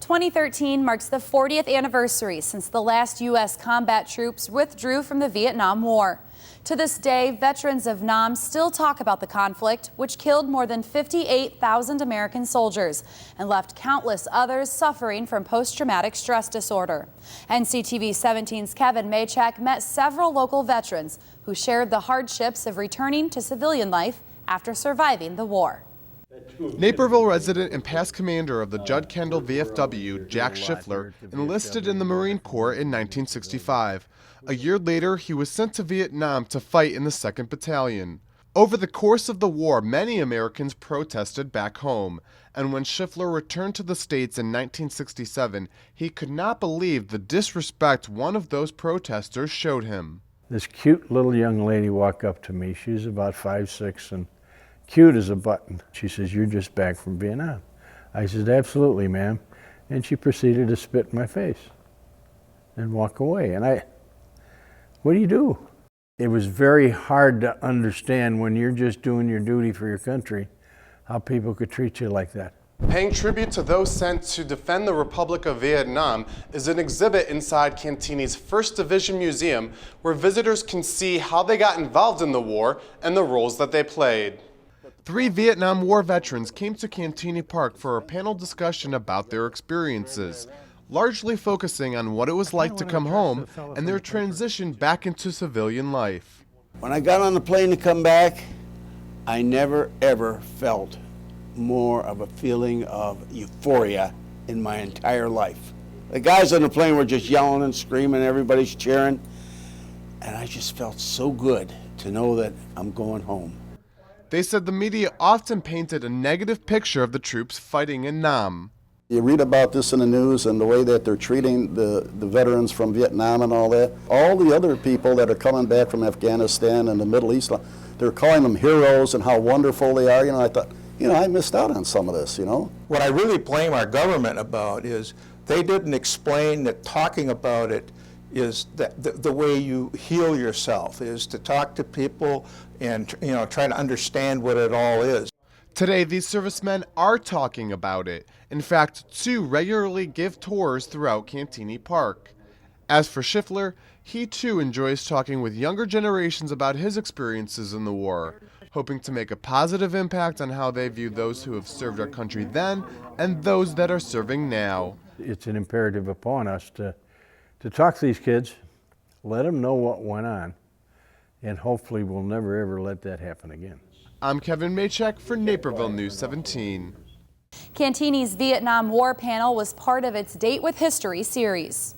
2013 marks the 40th anniversary since the last U.S. combat troops withdrew from the Vietnam War. To this day, veterans of Nam still talk about the conflict, which killed more than 58,000 American soldiers and left countless others suffering from post-traumatic stress disorder. NCTV 17's Kevin Maychek met several local veterans who shared the hardships of returning to civilian life after surviving the war. Naperville resident and past commander of the Judd Kendall VFW, Jack Schiffler, enlisted in the Marine Corps in 1965. A year later, he was sent to Vietnam to fight in the 2nd Battalion. Over the course of the war, many Americans protested back home, and when Schiffler returned to the States in 1967, he could not believe the disrespect one of those protesters showed him. This cute little young lady walked up to me. She's about 5'6" and cute as a button. She says, "You're just back from Vietnam." I said, "Absolutely, ma'am." And she proceeded to spit in my face and walk away. And what do you do? It was very hard to understand when you're just doing your duty for your country, how people could treat you like that. Paying tribute to those sent to defend the Republic of Vietnam is an exhibit inside Cantigny's 1st Division Museum where visitors can see how they got involved in the war and the roles that they played. 3 Vietnam War veterans came to Cantigny Park for a panel discussion about their experiences, largely focusing on what it was like to come home and their transition back into civilian life. When I got on the plane to come back, I never ever felt more of a feeling of euphoria in my entire life. The guys on the plane were just yelling and screaming, everybody's cheering, and I just felt so good to know that I'm going home. They said the media often painted a negative picture of the troops fighting in Nam. You read about this in the news and the way that they're treating the veterans from Vietnam and all that. All the other people that are coming back from Afghanistan and the Middle East, they're calling them heroes and how wonderful they are. I thought, I missed out on some of this, What I really blame our government about is they didn't explain that talking about it is the way you heal yourself, is to talk to people and try to understand what it all is. Today, these servicemen are talking about it. In fact, 2 regularly give tours throughout Cantigny Park. As for Schiffler, he too enjoys talking with younger generations about his experiences in the war, hoping to make a positive impact on how they view those who have served our country then and those that are serving now. It's an imperative upon us to talk to these kids, let them know what went on, and hopefully we'll never ever let that happen again. I'm Kevin Maychek for Naperville News 17. Cantigny's Vietnam War panel was part of its Date with History series.